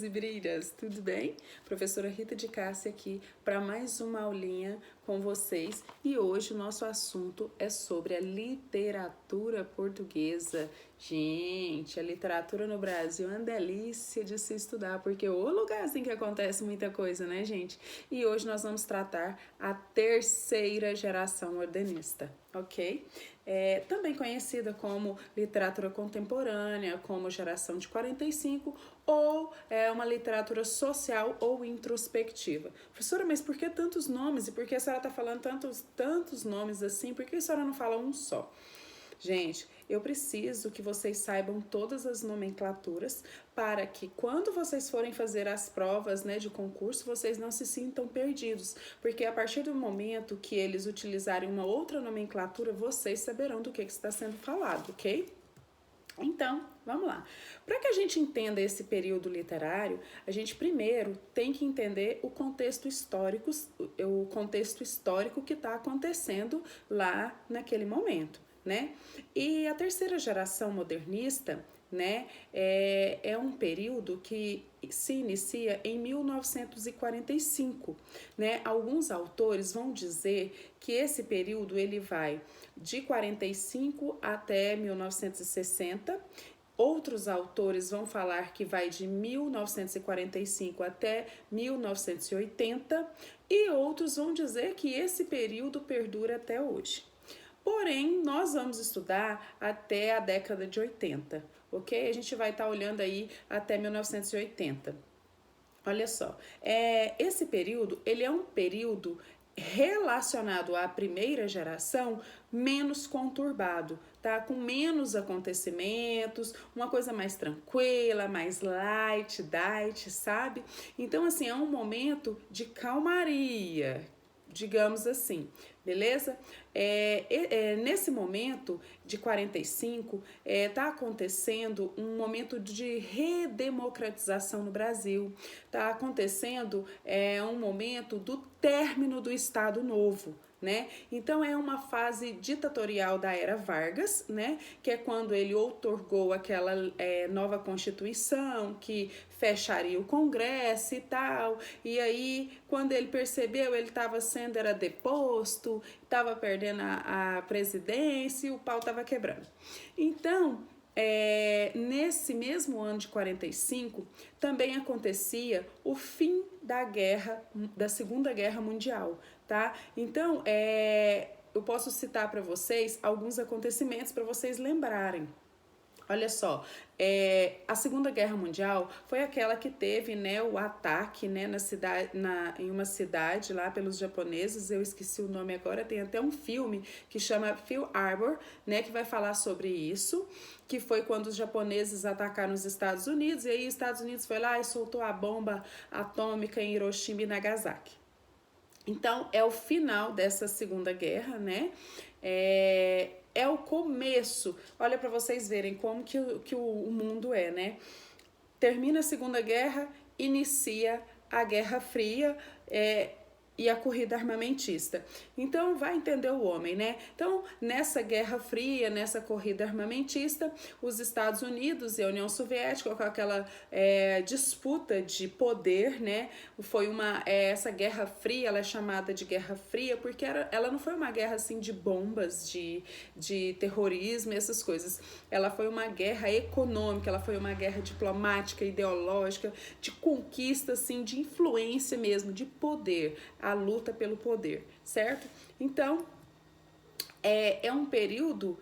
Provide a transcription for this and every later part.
E brilhas, tudo bem? Professora Rita de Cássia aqui para mais uma aulinha com vocês e hoje o nosso assunto é sobre a literatura portuguesa. Gente, a literatura no Brasil é uma delícia de se estudar porque é o lugar assim que acontece muita coisa, né, gente? E hoje nós vamos tratar a terceira geração modernista, ok? Também conhecida como literatura contemporânea, como geração de 45, ou é uma literatura social ou introspectiva. Professora, mas por que tantos nomes? E por que a senhora está falando tantos nomes assim? Por que a senhora não fala um só? Gente, eu preciso que vocês saibam todas as nomenclaturas para que quando vocês forem fazer as provas, né, de concurso, vocês não se sintam perdidos, porque a partir do momento que eles utilizarem uma outra nomenclatura, vocês saberão do que está sendo falado, ok? Então, vamos lá. Para que a gente entenda esse período literário, a gente primeiro tem que entender o contexto histórico que está acontecendo lá naquele momento, né? E a terceira geração modernista, né, é um período que se inicia em 1945, né? Alguns autores vão dizer que esse período ele vai de 45 até 1960. Outros autores vão falar que vai de 1945 até 1980 e outros vão dizer que esse período perdura até hoje. Porém, nós vamos estudar até a década de 80, ok? A gente vai estar olhando aí até 1980. Olha só, esse período, ele é um período relacionado à primeira geração menos conturbado, tá? Com menos acontecimentos, uma coisa mais tranquila, mais light, sabe? Então, assim, é um momento de calmaria, digamos assim, beleza? Nesse momento de 45, tá acontecendo um momento de redemocratização no Brasil, tá acontecendo um momento do término do Estado Novo, né? Então é uma fase ditatorial da era Vargas, né? Que é quando ele outorgou aquela nova Constituição que fecharia o Congresso e tal. E aí, quando ele percebeu, ele estava era deposto, estava perdendo a presidência e o pau estava quebrando. Então, nesse mesmo ano de 45, também acontecia o fim da Segunda Guerra Mundial, tá? Então, eu posso citar para vocês alguns acontecimentos para vocês lembrarem. Olha só, a Segunda Guerra Mundial foi aquela que teve, né, o ataque, né, em uma cidade lá pelos japoneses, eu esqueci o nome agora, tem até um filme que chama Pearl Harbor, né, que vai falar sobre isso, que foi quando os japoneses atacaram os Estados Unidos, e aí os Estados Unidos foi lá e soltou a bomba atômica em Hiroshima e Nagasaki. Então, é o final dessa Segunda Guerra, né? É o começo. Olha para vocês verem como que o mundo é, né? Termina a Segunda Guerra, inicia a Guerra Fria, e a corrida armamentista. Então, vai entender o homem, né? Então, nessa Guerra Fria, nessa corrida armamentista, os Estados Unidos e a União Soviética, com aquela disputa de poder, né? Foi essa Guerra Fria, ela é chamada de Guerra Fria porque ela não foi uma guerra assim de bombas, de terrorismo e essas coisas. Ela foi uma guerra econômica, ela foi uma guerra diplomática, ideológica, de conquista, assim, de influência mesmo, de poder, a luta pelo poder, certo? Então, é um período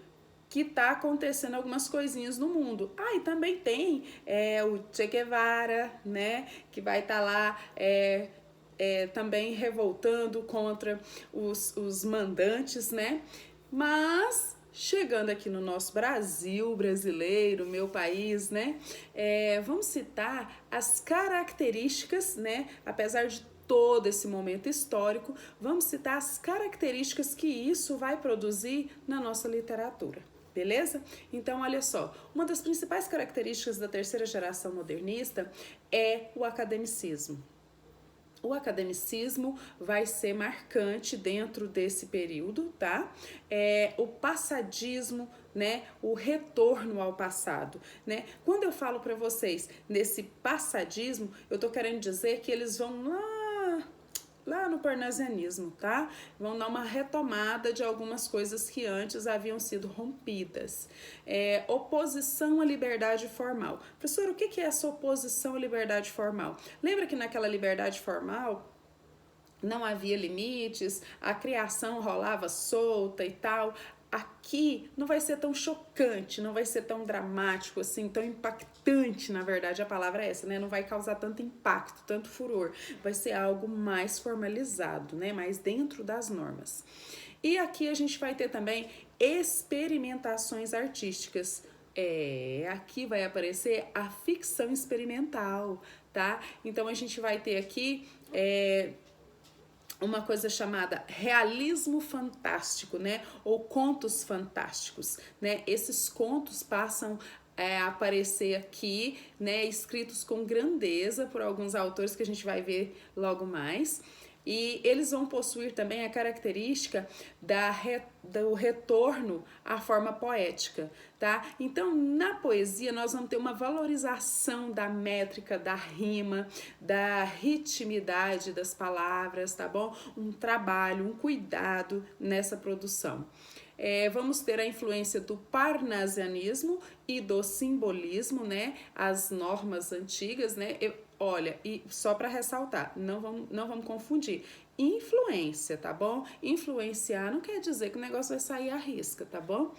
que está acontecendo algumas coisinhas no mundo. E também tem o Che Guevara, né, que vai estar lá também revoltando contra os mandantes, né, mas chegando aqui no nosso Brasil brasileiro, meu país, né, vamos citar as características, né, apesar de todo esse momento histórico, vamos citar as características que isso vai produzir na nossa literatura. Beleza? Então, olha só, uma das principais características da terceira geração modernista é o academicismo. O academicismo vai ser marcante dentro desse período, tá? O passadismo né, o retorno ao passado, né? Quando eu falo para vocês nesse passadismo, eu tô querendo dizer que eles vão lá no parnasianismo, tá? Vão dar uma retomada de algumas coisas que antes haviam sido rompidas. Oposição à liberdade formal. Professor, o que é essa oposição à liberdade formal? Lembra que naquela liberdade formal não havia limites, a criação rolava solta e tal? Aqui não vai ser tão chocante, não vai ser tão dramático assim, tão impactante, na verdade a palavra é essa, né? Não vai causar tanto impacto, tanto furor. Vai ser algo mais formalizado, né? Mais dentro das normas. E aqui a gente vai ter também experimentações artísticas. Aqui vai aparecer a ficção experimental, tá? Então a gente vai ter aqui uma coisa chamada realismo fantástico, né? Ou contos fantásticos, né? Esses contos passam a aparecer aqui, né? Escritos com grandeza por alguns autores que a gente vai ver logo mais. E eles vão possuir também a característica do retorno à forma poética, tá? Então, na poesia, nós vamos ter uma valorização da métrica, da rima, da ritmidade das palavras, tá bom? Um trabalho, um cuidado nessa produção. Vamos ter a influência do parnasianismo e do simbolismo, né? As normas antigas, né? Olha, e só para ressaltar, não vamos confundir. Influência, tá bom? Influenciar não quer dizer que o negócio vai sair à risca, tá bom?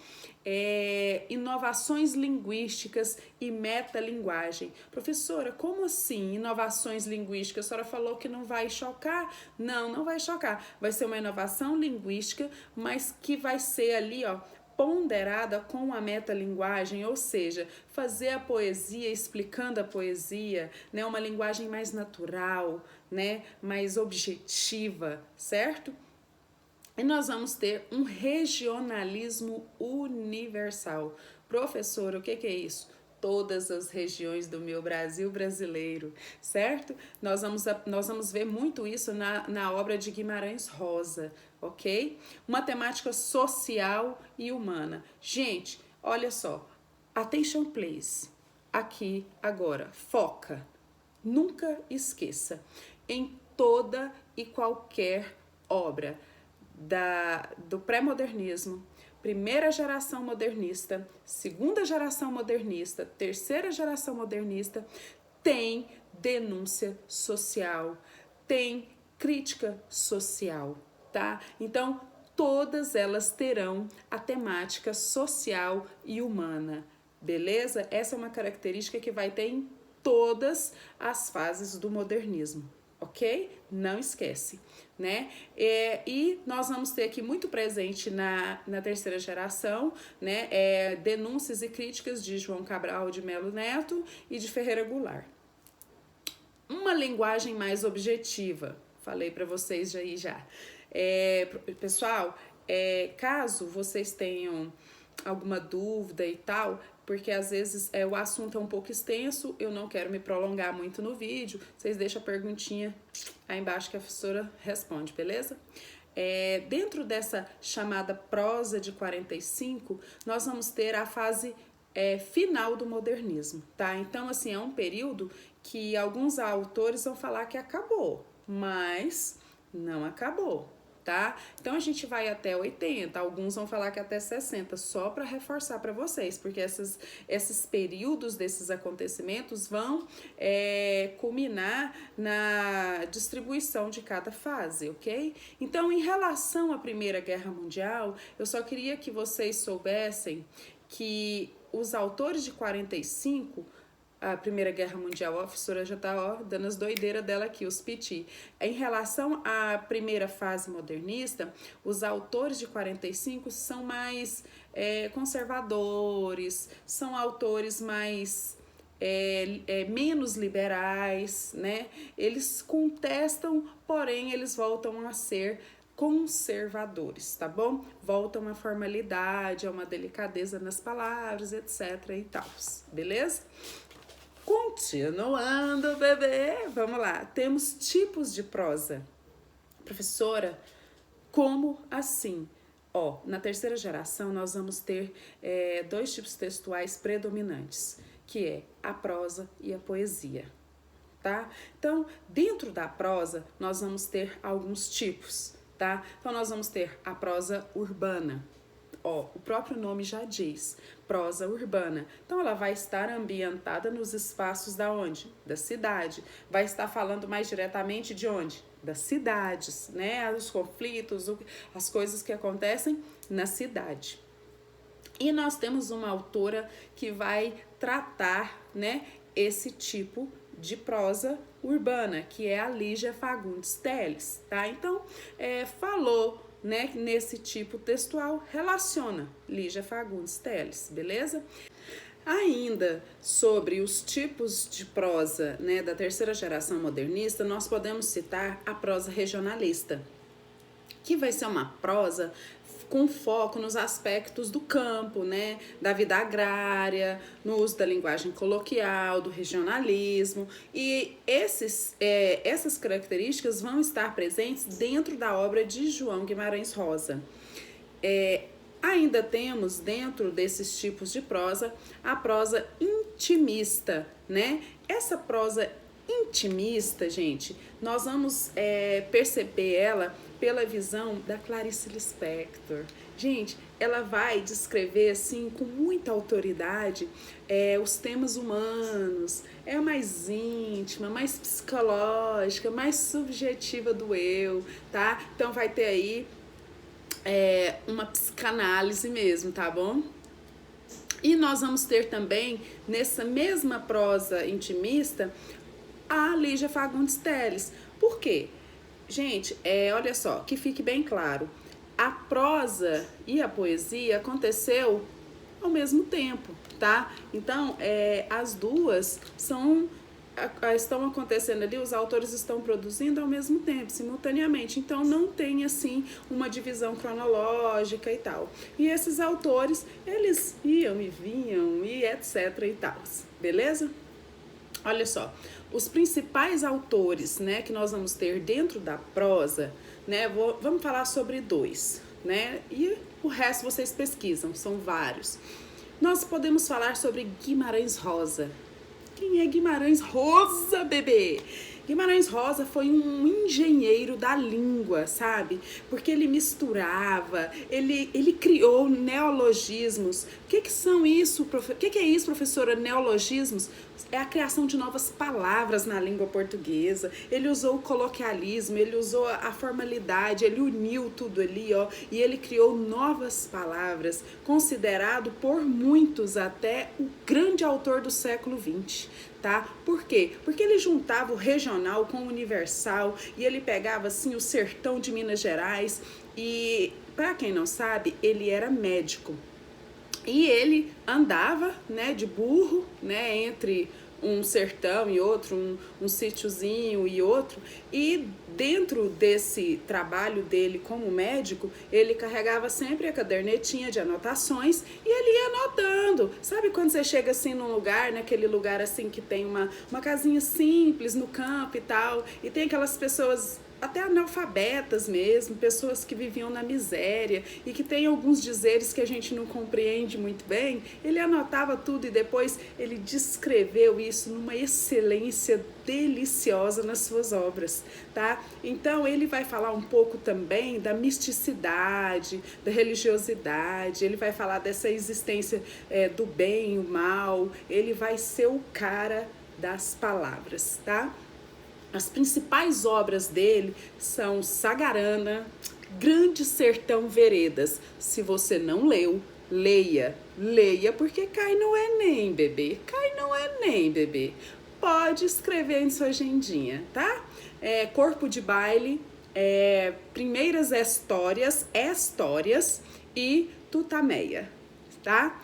Inovações linguísticas e metalinguagem. Professora, como assim inovações linguísticas? A senhora falou que não vai chocar? Não vai chocar. Vai ser uma inovação linguística, mas que vai ser ali, ó, ponderada com a metalinguagem, ou seja, fazer a poesia explicando a poesia, né, uma linguagem mais natural, né, mais objetiva, certo? E nós vamos ter um regionalismo universal. Professora, o que é isso? Todas as regiões do meu Brasil brasileiro, certo? Nós vamos ver muito isso na obra de Guimarães Rosa, ok? Uma temática social e humana. Gente, olha só, attention please, aqui, agora, foca, nunca esqueça, em toda e qualquer obra do pré-modernismo, primeira geração modernista, segunda geração modernista, terceira geração modernista, tem denúncia social, tem crítica social, tá? Então, todas elas terão a temática social e humana, beleza? Essa é uma característica que vai ter em todas as fases do modernismo, ok? Não esquece, né? E nós vamos ter aqui muito presente na terceira geração, né? Denúncias e críticas de João Cabral de Melo Neto e de Ferreira Goulart. Uma linguagem mais objetiva, falei para vocês já. Pessoal, caso vocês tenham alguma dúvida e tal, porque às vezes o assunto é um pouco extenso, eu não quero me prolongar muito no vídeo, vocês deixam a perguntinha aí embaixo que a professora responde, beleza? Dentro dessa chamada prosa de 45, nós vamos ter a fase final do modernismo, tá? Então, assim, é um período que alguns autores vão falar que acabou, mas não acabou, tá? Então a gente vai até 80, alguns vão falar que até 60, só para reforçar para vocês, porque esses períodos desses acontecimentos vão culminar na distribuição de cada fase, ok? Então, em relação à Primeira Guerra Mundial, eu só queria que vocês soubessem que os autores de 45, a Primeira Guerra Mundial, a professora já tá dando as doideiras dela aqui, os piti. Em relação à primeira fase modernista, os autores de 45 são mais conservadores, são autores mais menos liberais, né? Eles contestam, porém eles voltam a ser conservadores, tá bom? Voltam à formalidade, a uma delicadeza nas palavras, etc e tal, beleza? Continuando, bebê, vamos lá. Temos tipos de prosa. Professora, como assim? Ó, na terceira geração nós vamos ter dois tipos textuais predominantes, que é a prosa e a poesia, tá? Então, dentro da prosa, nós vamos ter alguns tipos, tá? Então, nós vamos ter a prosa urbana. Ó, o próprio nome já diz, prosa urbana. Então, ela vai estar ambientada nos espaços da onde? Da cidade. Vai estar falando mais diretamente de onde? Das cidades, né? Os conflitos, as coisas que acontecem na cidade. E nós temos uma autora que vai tratar, né, esse tipo de prosa urbana, que é a Lígia Fagundes Telles, tá? Então, falou, né, nesse tipo textual, relaciona Lígia Fagundes Telles, beleza? Ainda sobre os tipos de prosa, né, da terceira geração modernista, nós podemos citar a prosa regionalista, que vai ser uma prosa com foco nos aspectos do campo, né, da vida agrária, no uso da linguagem coloquial, do regionalismo, e essas características vão estar presentes dentro da obra de João Guimarães Rosa. Ainda temos dentro desses tipos de prosa a prosa intimista, né? Essa prosa intimista, gente, nós vamos perceber ela pela visão da Clarice Lispector. Gente, ela vai descrever assim com muita autoridade os temas humanos, mais íntima, mais psicológica, mais subjetiva do eu, tá? Então vai ter aí uma psicanálise mesmo, tá bom? E nós vamos ter também, nessa mesma prosa intimista, a Lígia Fagundes Telles. Por quê? Gente, olha só, que fique bem claro, a prosa e a poesia aconteceu ao mesmo tempo, tá? Então, as duas estão acontecendo ali, os autores estão produzindo ao mesmo tempo, simultaneamente. Então, não tem, assim, uma divisão cronológica e tal. E esses autores, eles iam e vinham e etc e tal, beleza? Olha só, os principais autores, né, que nós vamos ter dentro da prosa, né, vamos falar sobre dois, né, e o resto vocês pesquisam, são vários. Nós podemos falar sobre Guimarães Rosa. Quem é Guimarães Rosa, bebê? Guimarães Rosa foi um engenheiro da língua, sabe? Porque ele misturava, ele criou neologismos. O que são isso? O que é isso, professora? Neologismos? É a criação de novas palavras na língua portuguesa. Ele usou o coloquialismo, ele usou a formalidade, ele uniu tudo ali, ó, e ele criou novas palavras, considerado por muitos até o grande autor do século XX. Tá? Por quê? Porque ele juntava o regional com o universal e ele pegava assim o sertão de Minas Gerais e, para quem não sabe, ele era médico. E ele andava, né, de burro, né, entre um sertão e outro, um sítiozinho e outro, e dentro desse trabalho dele como médico, ele carregava sempre a cadernetinha de anotações e ele ia anotando. Sabe quando você chega assim num lugar, naquele lugar assim que tem uma casinha simples no campo e tal, e tem aquelas pessoas até analfabetas mesmo, pessoas que viviam na miséria e que tem alguns dizeres que a gente não compreende muito bem. Ele anotava tudo e depois ele descreveu isso numa excelência deliciosa nas suas obras, tá? Então ele vai falar um pouco também da misticidade, da religiosidade, ele vai falar dessa existência do bem e o mal, ele vai ser o cara das palavras, tá? As principais obras dele são Sagarana, Grande Sertão Veredas. Se você não leu, leia. Leia porque cai no Enem, bebê. Cai no Enem, bebê. Pode escrever em sua agendinha, tá? Corpo de Baile, Primeiras Histórias e Tutameia, tá?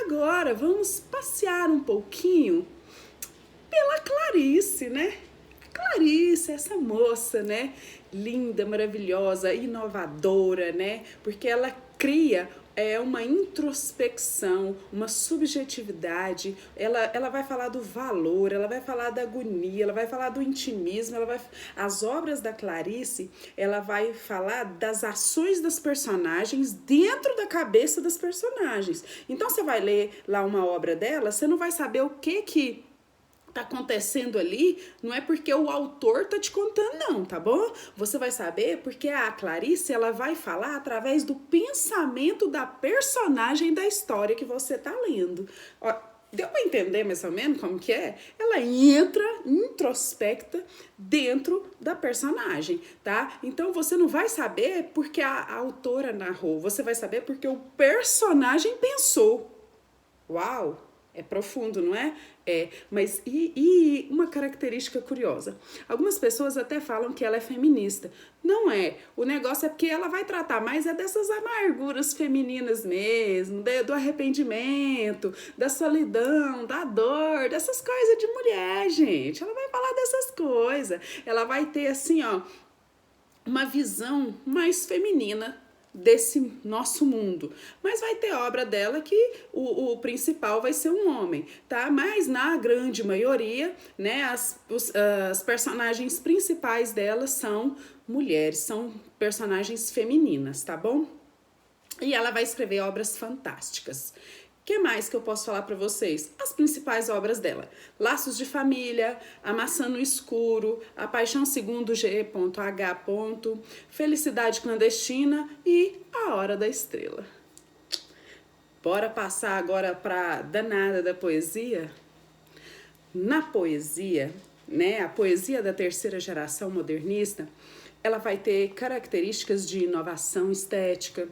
Agora vamos passear um pouquinho pela Clarice, né? Clarice, essa moça, né? Linda, maravilhosa, inovadora, né? Porque ela cria uma introspecção, uma subjetividade, ela vai falar do valor, ela vai falar da agonia, ela vai falar do intimismo, as obras da Clarice, ela vai falar das ações das personagens dentro da cabeça das personagens. Então você vai ler lá uma obra dela, você não vai saber o que tá acontecendo ali, não é porque o autor tá te contando não, tá bom? Você vai saber porque a Clarice, ela vai falar através do pensamento da personagem da história que você tá lendo. Ó, deu pra entender mais ou menos como que é? Ela entra, introspecta dentro da personagem, tá? Então você não vai saber porque a autora narrou, você vai saber porque o personagem pensou. Uau! É profundo, não é? Mas uma característica curiosa. Algumas pessoas até falam que ela é feminista. Não é. O negócio é porque ela vai tratar mais dessas amarguras femininas mesmo, do arrependimento, da solidão, da dor, dessas coisas de mulher, gente. Ela vai falar dessas coisas. Ela vai ter, assim, ó, uma visão mais feminina desse nosso mundo, mas vai ter obra dela que o principal vai ser um homem, tá? Mas na grande maioria, né, as personagens principais dela são mulheres, são personagens femininas, tá bom? E ela vai escrever obras fantásticas. O que mais que eu posso falar para vocês? As principais obras dela. Laços de Família, A Maçã no Escuro, A Paixão Segundo G.H. Felicidade Clandestina e A Hora da Estrela. Bora passar agora para danada da poesia? Na poesia, né, a poesia da terceira geração modernista, ela vai ter características de inovação estética,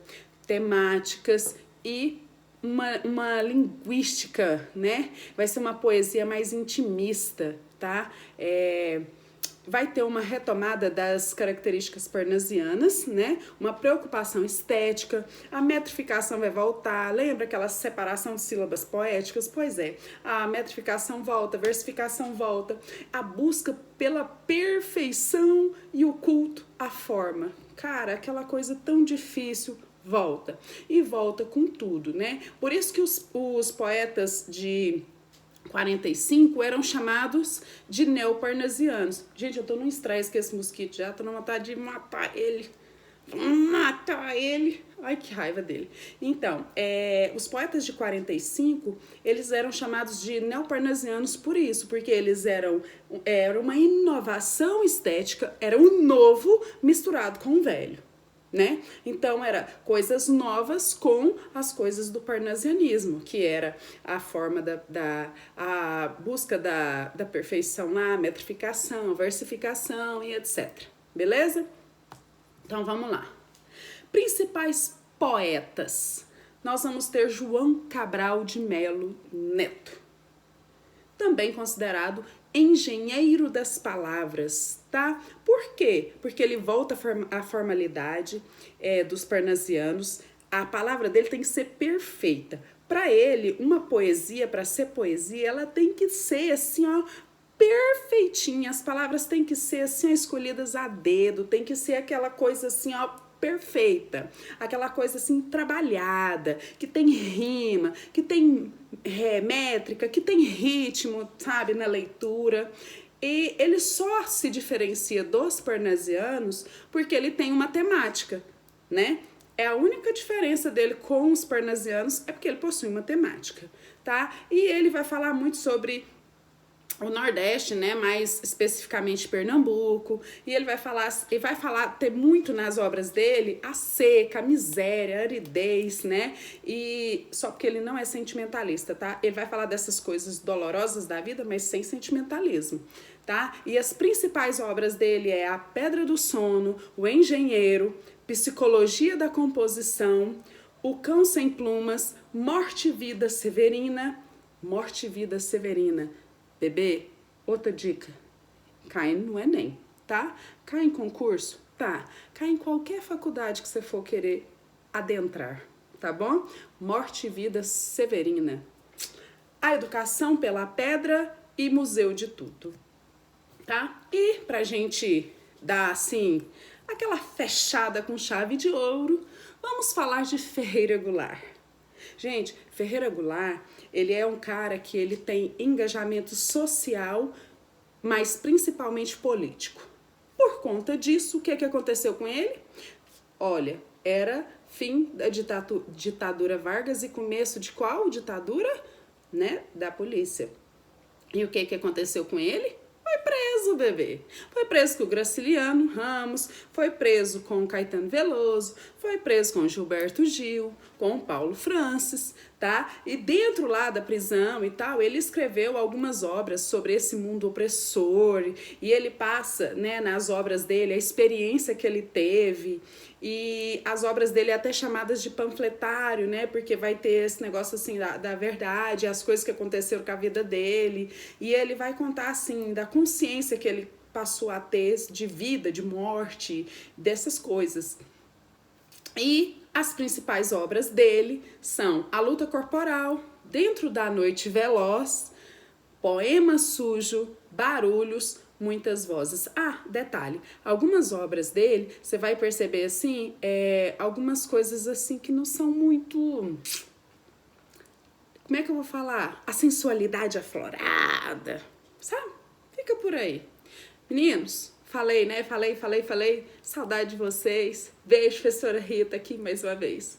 temáticas e uma linguística, né? Vai ser uma poesia mais intimista, tá? Vai ter uma retomada das características parnasianas, né? Uma preocupação estética, a metrificação vai voltar. Lembra aquela separação de sílabas poéticas? Pois é, a metrificação volta, a versificação volta, a busca pela perfeição e o culto à forma. Cara, aquela coisa tão difícil volta. E volta com tudo, né? Por isso que os poetas de 45 eram chamados de neoparnasianos. Gente, eu tô num estresse com esse mosquito já, tô na vontade de matar ele. Matar ele. Ai, que raiva dele. Então, os poetas de 45, eles eram chamados de neoparnasianos por isso, porque eles era uma inovação estética, era um novo misturado com o velho. Né? Então era coisas novas com as coisas do parnasianismo, que era a forma a busca da perfeição lá, a metrificação, a versificação e etc. Beleza? Então vamos lá. Principais poetas. Nós vamos ter João Cabral de Melo Neto, também considerado engenheiro das palavras, tá? Por quê? Porque ele volta à formalidade dos parnasianos. A palavra dele tem que ser perfeita. Para ele, uma poesia, para ser poesia, ela tem que ser assim, ó, perfeitinha. As palavras têm que ser assim, escolhidas a dedo, tem que ser aquela coisa assim, ó, perfeita, aquela coisa assim trabalhada, que tem rima, que tem métrica, que tem ritmo, sabe, na leitura. E ele só se diferencia dos parnasianos porque ele tem uma temática, né? A única diferença dele com os parnasianos é porque ele possui uma temática, tá? E ele vai falar muito sobre o Nordeste, né, mais especificamente Pernambuco, e ele vai falar, ter muito nas obras dele a seca, a miséria, a aridez, né, e só porque ele não é sentimentalista, tá? Ele vai falar dessas coisas dolorosas da vida, mas sem sentimentalismo, tá? E as principais obras dele é A Pedra do Sono, O Engenheiro, Psicologia da Composição, O Cão Sem Plumas, Morte e Vida Severina, Morte e Vida Severina. Bebê, outra dica, cai no Enem, tá? Cai em concurso? Tá. Cai em qualquer faculdade que você for querer adentrar, tá bom? Morte e Vida Severina. A Educação pela Pedra e Museu de Tudo. tá? E pra gente dar, assim, aquela fechada com chave de ouro, vamos falar de Ferreira Goulart. Gente, Ferreira Goulart, ele é um cara que ele tem engajamento social, mas principalmente político. Por conta disso, o que aconteceu com ele? Olha, era fim da ditadura Vargas e começo de qual ditadura? Né? Da polícia. E o que aconteceu com ele? Foi preso, bebê. Foi preso com o Graciliano Ramos, foi preso com o Caetano Veloso, foi preso com o Gilberto Gil, com o Paulo Francis, tá? E dentro lá da prisão e tal, ele escreveu algumas obras sobre esse mundo opressor e ele passa, né, nas obras dele a experiência que ele teve. E as obras dele é até chamadas de panfletário, né? Porque vai ter esse negócio assim da verdade, as coisas que aconteceram com a vida dele. E ele vai contar assim da consciência que ele passou a ter de vida, de morte, dessas coisas. E as principais obras dele são A Luta Corporal, Dentro da Noite Veloz, Poema Sujo, Barulhos, Muitas Vozes. Ah, detalhe, algumas obras dele, você vai perceber assim, algumas coisas assim que não são muito... Como é que eu vou falar? A sensualidade aflorada, sabe? Fica por aí. Meninos, falei, né? Falei. Saudade de vocês. Beijo, professora Rita, aqui mais uma vez.